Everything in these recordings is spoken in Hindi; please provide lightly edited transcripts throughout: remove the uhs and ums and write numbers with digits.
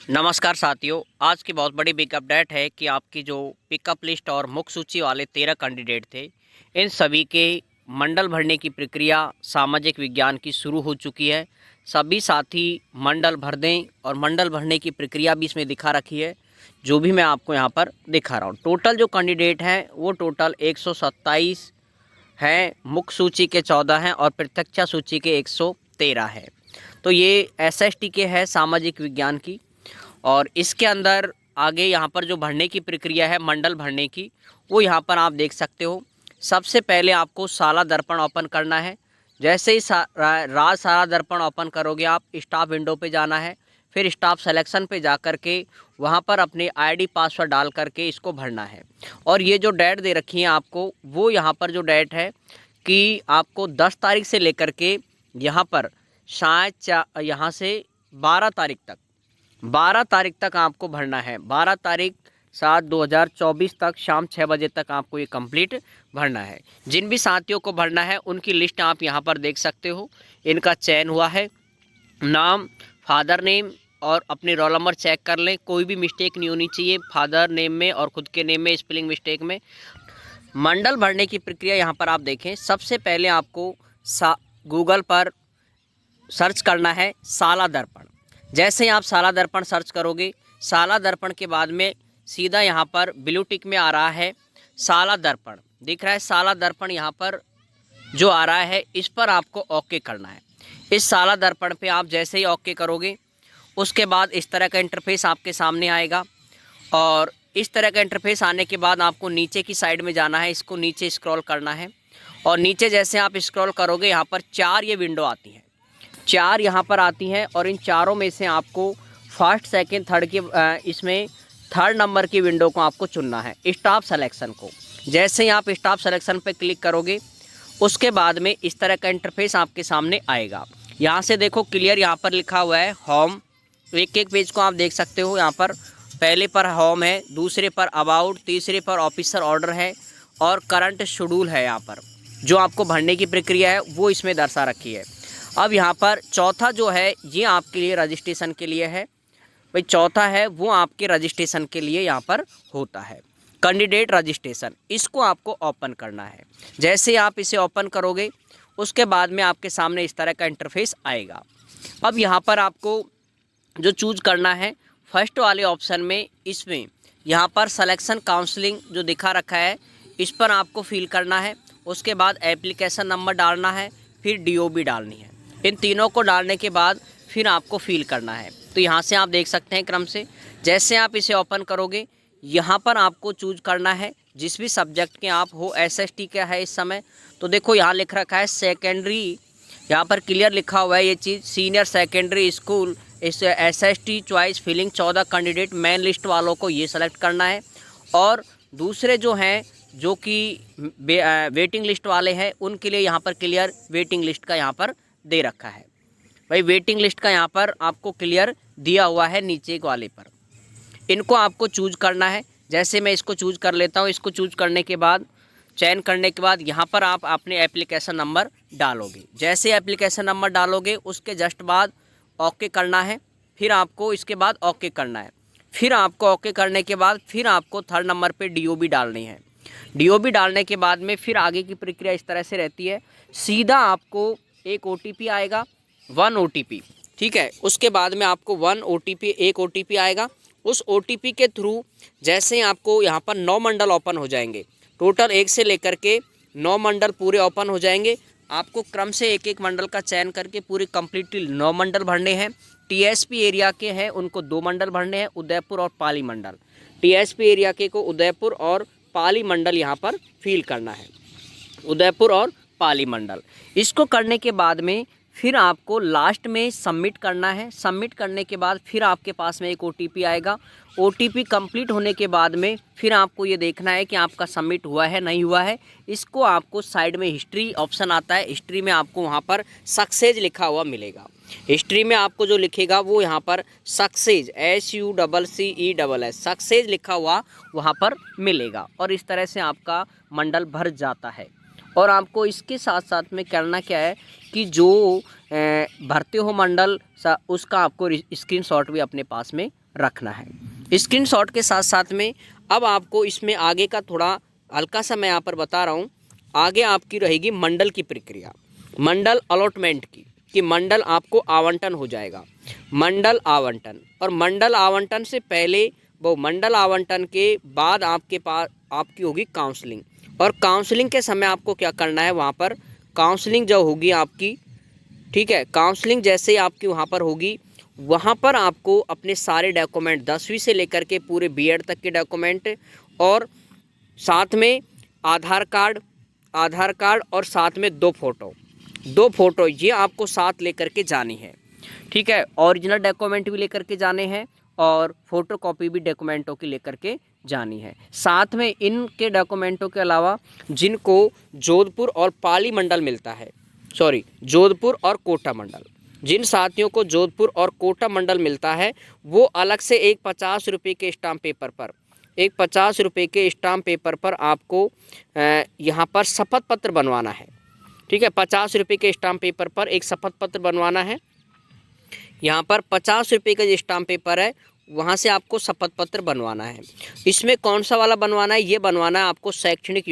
नमस्कार साथियों, आज की बहुत बड़ी बिग अपडेट है कि आपकी जो पिकअप लिस्ट और मुख्य सूची वाले 13 कैंडिडेट थे, इन सभी के मंडल भरने की प्रक्रिया सामाजिक विज्ञान की शुरू हो चुकी है। सभी साथी मंडल भर दें और मंडल भरने की प्रक्रिया भी इसमें दिखा रखी है, जो भी मैं आपको यहाँ पर दिखा रहा हूँ। टोटल जो कैंडिडेट हैं वो टोटल 127 हैं, मुख्य सूची के 14 हैं और प्रत्यक्षा सूची के 113 हैं। तो ये एसएसटी के है सामाजिक विज्ञान की। और इसके अंदर आगे यहाँ पर जो भरने की प्रक्रिया है मंडल भरने की, वो यहाँ पर आप देख सकते हो। सबसे पहले आपको साला दर्पण ओपन करना है। जैसे ही राज साला दर्पण ओपन करोगे आप स्टाफ विंडो पे जाना है, फिर स्टाफ सिलेक्शन पे जा कर के वहाँ पर अपने आईडी पासवर्ड डाल करके इसको भरना है। और ये जो डेट दे रखी है आपको, वो यहाँ पर जो डेट है कि आपको 10 तारीख से लेकर के यहाँ पर शायद यहाँ से 12 तारीख तक 12 तारीख तक आपको भरना है। 12 तारीख 7/2024 तक शाम 6 बजे तक आपको ये कंप्लीट भरना है। जिन भी साथियों को भरना है उनकी लिस्ट आप यहाँ पर देख सकते हो। इनका चयन हुआ है। नाम, फादर नेम और अपने रोल नंबर चेक कर लें, कोई भी मिस्टेक नहीं होनी चाहिए फादर नेम में और खुद के नेम में स्पेलिंग मिस्टेक में। मंडल भरने की प्रक्रिया यहाँ पर आप देखें। सबसे पहले आपको गूगल पर सर्च करना है साला दर्पण। जैसे ही आप साला दर्पण सर्च करोगे, साला दर्पण के बाद में सीधा यहाँ पर ब्लू टिक में आ रहा है साला दर्पण, दिख रहा है साला दर्पण यहाँ पर जो आ रहा है, इस पर आपको ओके करना है। इस साला दर्पण पे आप जैसे ही ओके करोगे, उसके बाद इस तरह का इंटरफेस आपके सामने आएगा। और इस तरह का इंटरफेस आने के बाद आपको नीचे की साइड में जाना है, इसको नीचे स्क्रॉल करना है। और नीचे जैसे आप स्क्रॉल करोगे, यहाँ पर 4 ये विंडो आती हैं, 4 यहाँ पर आती हैं। और इन चारों में से आपको फर्स्ट, सेकंड, थर्ड के इसमें थर्ड नंबर की विंडो को आपको चुनना है, स्टाफ सिलेक्शन को। जैसे ही आप स्टाफ सिलेक्शन पर क्लिक करोगे, उसके बाद में इस तरह का इंटरफेस आपके सामने आएगा। यहाँ से देखो क्लियर यहाँ पर लिखा हुआ है होम। एक एक पेज को आप देख सकते हो। यहाँ पर पहले पर होम है, दूसरे पर अबाउट, तीसरे पर ऑफिसर ऑर्डर है और करंट शेड्यूल है। यहाँ पर जो आपको भरने की प्रक्रिया है वो इसमें दर्शा रखी है। अब यहाँ पर चौथा जो है ये आपके लिए रजिस्ट्रेशन के लिए है। भाई चौथा है वो आपके रजिस्ट्रेशन के लिए यहाँ पर होता है, कैंडिडेट रजिस्ट्रेशन। इसको आपको ओपन करना है। जैसे आप इसे ओपन करोगे, उसके बाद में आपके सामने इस तरह का इंटरफेस आएगा। अब यहाँ पर आपको जो चूज करना है फर्स्ट वाले ऑप्शन में, इसमें यहाँ पर सिलेक्शन काउंसलिंग जो दिखा रखा है, इस पर आपको फिल करना है। उसके बाद एप्लीकेशन नंबर डालना है, फिर डीओबी डालनी है। इन तीनों को डालने के बाद फिर आपको फिल करना है। तो यहाँ से आप देख सकते हैं क्रम से। जैसे आप इसे ओपन करोगे, यहाँ पर आपको चूज करना है जिस भी सब्जेक्ट के आप हो। एसएसटी का है इस समय, तो देखो यहाँ लिख रखा है सेकेंडरी, यहाँ पर क्लियर लिखा हुआ है ये चीज़, सीनियर सेकेंडरी स्कूल। इस SST choice filling 14 candidate main list वालों को ये सेलेक्ट करना है। और दूसरे जो हैं जो कि वेटिंग लिस्ट वाले हैं, उनके लिए यहाँ पर क्लियर वेटिंग लिस्ट का यहाँ पर दे रखा है। भाई वेटिंग लिस्ट का यहाँ पर आपको क्लियर दिया हुआ है नीचे वाले पर। इनको आपको चूज करना है। जैसे मैं इसको चूज कर लेता हूँ। इसको चूज करने के बाद, चयन करने के बाद यहाँ पर आप अपने एप्लीकेशन नंबर डालोगे। जैसे एप्लीकेशन नंबर डालोगे, उसके जस्ट बाद ओके करना है। फिर आपको इसके बाद ओके करना है। फिर आपको ओके करने के बाद फिर आपको थर्ड नंबर पे डीओबी डालनी है। डीओबी डालने के बाद में फिर आगे की प्रक्रिया इस तरह से रहती है। सीधा आपको एक ओटीपी आएगा, 1 ओटीपी, ठीक है। उसके बाद में आपको 1 ओटीपी, एक ओटीपी आएगा। उस ओटीपी के थ्रू जैसे ही आपको यहाँ पर 9 मंडल ओपन हो जाएंगे, टोटल 1 से लेकर के 9 मंडल पूरे ओपन हो जाएंगे। आपको क्रम से एक एक मंडल का चयन करके पूरे कंप्लीटली 9 मंडल भरने हैं। टीएसपी एरिया के हैं उनको 2 मंडल भरने हैं, उदयपुर और पाली मंडल। टीएसपी एरिया के को उदयपुर और पाली मंडल यहाँ पर फिल करना है, उदयपुर और पाली मंडल। इसको करने के बाद में फिर आपको लास्ट में सबमिट करना है। सबमिट करने के बाद फिर आपके पास में एक ओटीपी आएगा। ओटीपी कंप्लीट होने के बाद में फिर आपको ये देखना है कि आपका सबमिट हुआ है नहीं हुआ है। इसको आपको साइड में हिस्ट्री ऑप्शन आता है, हिस्ट्री में आपको वहाँ पर सक्सेस लिखा हुआ मिलेगा। हिस्ट्री में आपको जो लिखेगा वो यहाँ पर सक्सेस, SUCCESS, सक्सेस लिखा हुआ वहाँ पर मिलेगा। और इस तरह से आपका मंडल भर जाता है। और आपको इसके साथ साथ में करना क्या है कि जो भरते हो मंडल उसका आपको स्क्रीनशॉट भी अपने पास में रखना है। स्क्रीनशॉट के साथ साथ में अब आपको इसमें आगे का थोड़ा हल्का सा मैं यहाँ पर बता रहा हूँ। आगे आपकी रहेगी मंडल की प्रक्रिया, मंडल अलॉटमेंट की, कि मंडल आपको आवंटन हो जाएगा। मंडल आवंटन, और मंडल आवंटन से पहले वो मंडल आवंटन के बाद आपके पास आपकी होगी काउंसलिंग, और काउंसलिंग के समय आपको क्या करना है, वहाँ पर काउंसलिंग जो होगी आपकी, ठीक है, काउंसलिंग जैसे आपकी वहाँ पर होगी, वहाँ पर आपको अपने सारे डॉक्यूमेंट 10वीं से लेकर के पूरे बीएड तक के डॉक्यूमेंट, और साथ में आधार कार्ड और साथ में 2 फ़ोटो ये आपको साथ लेकर के जानी है, ठीक है। ओरिजिनल डॉक्यूमेंट भी लेकर के जाने हैं और फोटोकॉपी भी डॉक्यूमेंटों की लेकर के जानी है। साथ में इनके डॉक्यूमेंटों के अलावा जिनको जोधपुर और पाली मंडल मिलता है, जोधपुर और कोटा मंडल, जिन साथियों को जोधपुर और कोटा मंडल मिलता है, वो अलग से एक 50 रुपये के स्टाम्प पेपर पर आपको यहाँ पर शपथ पत्र बनवाना है, ठीक है। 50 रुपये के स्टाम्प पेपर पर एक शपथ पत्र बनवाना है। यहाँ पर 50 रुपये का जो स्टाम्प पेपर है, वहाँ से आपको शपथ पत्र बनवाना है। इसमें कौन सा वाला बनवाना है, ये बनवाना है आपको शैक्षणिक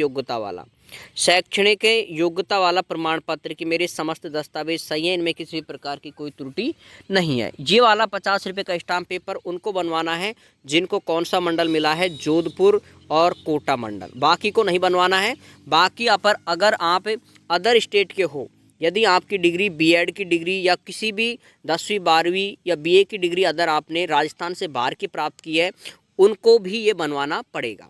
योग्यता वाला प्रमाण पत्र कि मेरे समस्त दस्तावेज सही हैं, इनमें किसी प्रकार की कोई त्रुटि नहीं है। ये वाला 50 रुपये का स्टाम्प पेपर उनको बनवाना है जिनको कौन सा मंडल मिला है, जोधपुर और कोटा मंडल। बाकी को नहीं बनवाना है। बाकी अगर आप अदर स्टेट के हो, यदि आपकी डिग्री बीएड की डिग्री या किसी भी 10वीं 12वीं या बीए की डिग्री अदर आपने राजस्थान से बाहर की प्राप्त की है, उनको भी ये बनवाना पड़ेगा,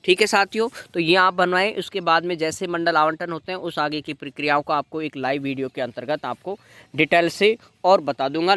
ठीक है साथियों। तो ये आप बनवाएं। उसके बाद में जैसे मंडल आवंटन होते हैं, उस आगे की प्रक्रियाओं को आपको एक लाइव वीडियो के अंतर्गत आपको डिटेल से और बता दूंगा।